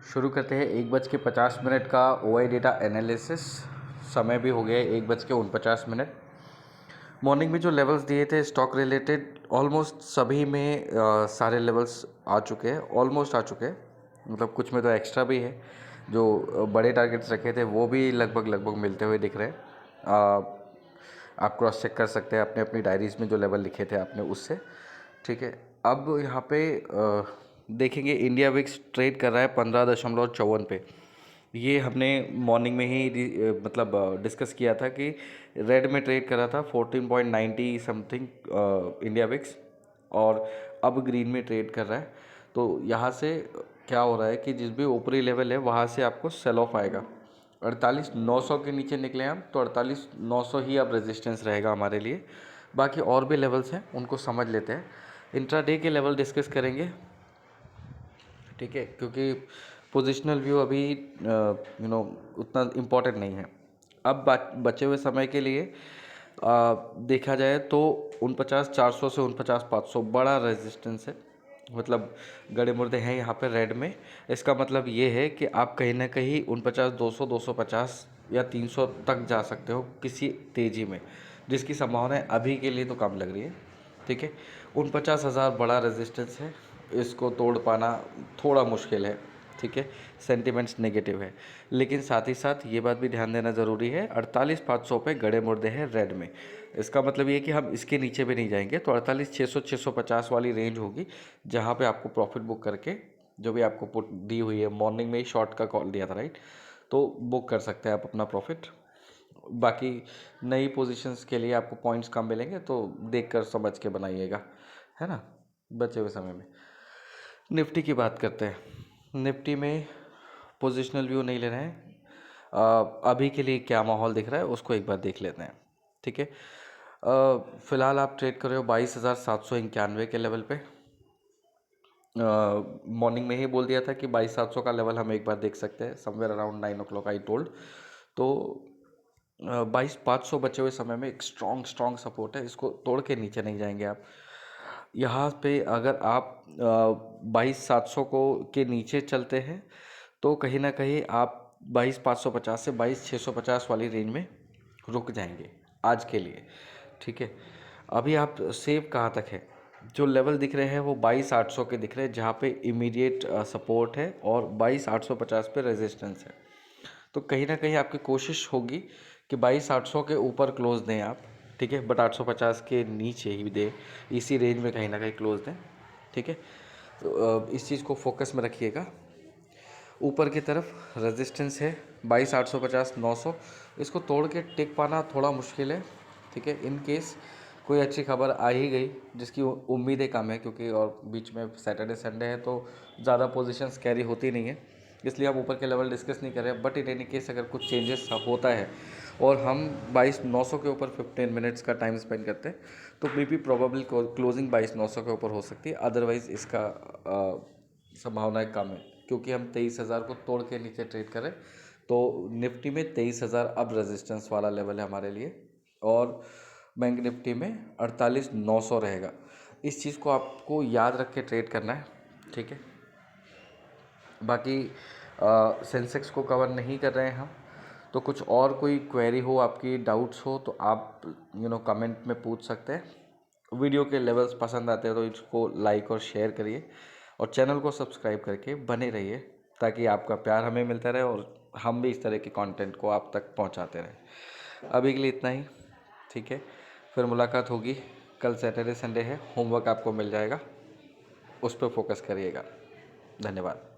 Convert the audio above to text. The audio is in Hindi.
शुरू करते हैं 1:50 का OI डेटा एनालिसिस। समय भी हो गया है 1:49। मॉर्निंग में जो लेवल्स दिए थे स्टॉक रिलेटेड ऑलमोस्ट सभी में सारे लेवल्स आ चुके हैं, ऑलमोस्ट आ चुके हैं। मतलब कुछ में तो एक्स्ट्रा भी है। जो बड़े टारगेट्स रखे थे वो भी लगभग मिलते हुए दिख रहे हैं। आप क्रॉस चेक कर सकते हैं अपने अपनी डायरीज़ में जो लेवल लिखे थे आपने उससे। ठीक है, अब यहाँ पे देखेंगे इंडिया विक्स ट्रेड कर रहा है 15.54 पे। ये हमने मॉर्निंग में ही मतलब डिस्कस किया था कि रेड में ट्रेड कर रहा था 14.90 समथिंग इंडिया विक्स, और अब ग्रीन में ट्रेड कर रहा है। तो यहाँ से क्या हो रहा है कि जिस भी ऊपरी लेवल है वहाँ से आपको सेल ऑफ आएगा। 48,900 के नीचे निकले हम तो 48,900 ही अब रेजिस्टेंस रहेगा हमारे लिए। बाकी और भी लेवल्स हैं उनको समझ लेते हैं। इंट्राडे के लेवल डिस्कस करेंगे, ठीक है, क्योंकि पोजिशनल व्यू अभी उतना इम्पोर्टेंट नहीं है। अब बचे हुए समय के लिए देखा जाए तो 49,400 से 49,500 बड़ा रेजिस्टेंस है। मतलब गड़े मुर्दे हैं यहाँ पे रेड में। इसका मतलब ये है कि आप कहीं ना कहीं 49,200, 250 या 300 तक जा सकते हो किसी तेज़ी में, जिसकी संभावना अभी के लिए तो कम लग रही है। ठीक है, 49,000 बड़ा रेजिस्टेंस है, इसको तोड़ पाना थोड़ा मुश्किल है। ठीक है, सेंटिमेंट्स नेगेटिव है, लेकिन साथ ही साथ ये बात भी ध्यान देना ज़रूरी है 48,500 पे गड़े मुर्दे हैं रेड में। इसका मतलब ये कि हम इसके नीचे भी नहीं जाएंगे। तो 48,600, 650 वाली रेंज होगी जहाँ पे आपको प्रॉफिट बुक करके, जो भी आपको पुट दी हुई है, मॉर्निंग में ही शॉर्ट का कॉल दिया था राइट, तो बुक कर सकते हैं आप अपना प्रॉफिट। बाकी नई पोजीशंस के लिए आपको पॉइंट्स कम मिलेंगे तो देख कर समझ के बनाइएगा, है ना। बचे हुए समय में निफ्टी की बात करते हैं। निफ्टी में पोजिशनल व्यू नहीं ले रहे हैं। अभी के लिए क्या माहौल दिख रहा है उसको एक बार देख लेते हैं। ठीक है, फ़िलहाल आप ट्रेड कर रहे हो 22,791 के लेवल पे। मॉर्निंग में ही बोल दिया था कि 22,700 का लेवल हम एक बार देख सकते हैं, somewhere around 9 o'clock I told. तो 22,500 बचे हुए समय में एक स्ट्रॉन्ग सपोर्ट है, इसको तोड़ के नीचे नहीं जाएंगे आप। यहाँ पे अगर आप 22,700 को के नीचे चलते हैं तो कहीं ना कहीं आप 22,550 से 22,650 वाली रेंज में रुक जाएंगे आज के लिए। ठीक है, अभी आप सेव कहाँ तक है, जो लेवल दिख रहे हैं वो 22,800 के दिख रहे हैं जहाँ पे इमीडिएट सपोर्ट है और 22,850 पे रेजिस्टेंस है। तो कहीं ना कहीं आपकी कोशिश होगी कि 22,800 के ऊपर क्लोज दें आप। ठीक है, बट 850 के नीचे ही दें, इसी रेंज में कहीं ना कहीं क्लोज दें। ठीक है, तो इस चीज़ को फोकस में रखिएगा। ऊपर की तरफ रेजिस्टेंस है 22,850, 900, इसको तोड़ के टिक पाना थोड़ा मुश्किल है। ठीक है, इन केस कोई अच्छी खबर आ ही गई, जिसकी उम्मीदें कम है क्योंकि और बीच में सैटरडे संडे है तो ज़्यादा पोजीशंस कैरी होती नहीं है, इसलिए हम ऊपर के लेवल डिस्कस नहीं कर रहे हैं। बट इन एनी केस अगर कुछ चेंजेस होता है और हम 22,900 के ऊपर 15 मिनट्स का टाइम स्पेंड करते हैं तो मे बी प्रोबेबल क्लोजिंग 22,900 के ऊपर हो सकती है। अदरवाइज़ इसका संभावनाएं कम है क्योंकि हम 23,000 को तोड़ के नीचे ट्रेड करें। तो निफ्टी में 23,000 अब रेजिस्टेंस वाला लेवल है हमारे लिए, और बैंक निफ्टी में 48,900 रहेगा। इस चीज़ को आपको याद रख के ट्रेड करना है। ठीक है, बाकी सेंसेक्स को कवर नहीं कर रहे हैं हम। तो कुछ और कोई क्वेरी हो, आपकी डाउट्स हो तो आप कमेंट में पूछ सकते हैं। वीडियो के लेवल्स पसंद आते हैं तो इसको लाइक और शेयर करिए, और चैनल को सब्सक्राइब करके बने रहिए ताकि आपका प्यार हमें मिलता रहे और हम भी इस तरह के कंटेंट को आप तक पहुंचाते रहें। अभी के लिए इतना ही। ठीक है, फिर मुलाकात होगी। कल सैटरडे संडे है, होमवर्क आपको मिल जाएगा, उस पर फोकस करिएगा। धन्यवाद।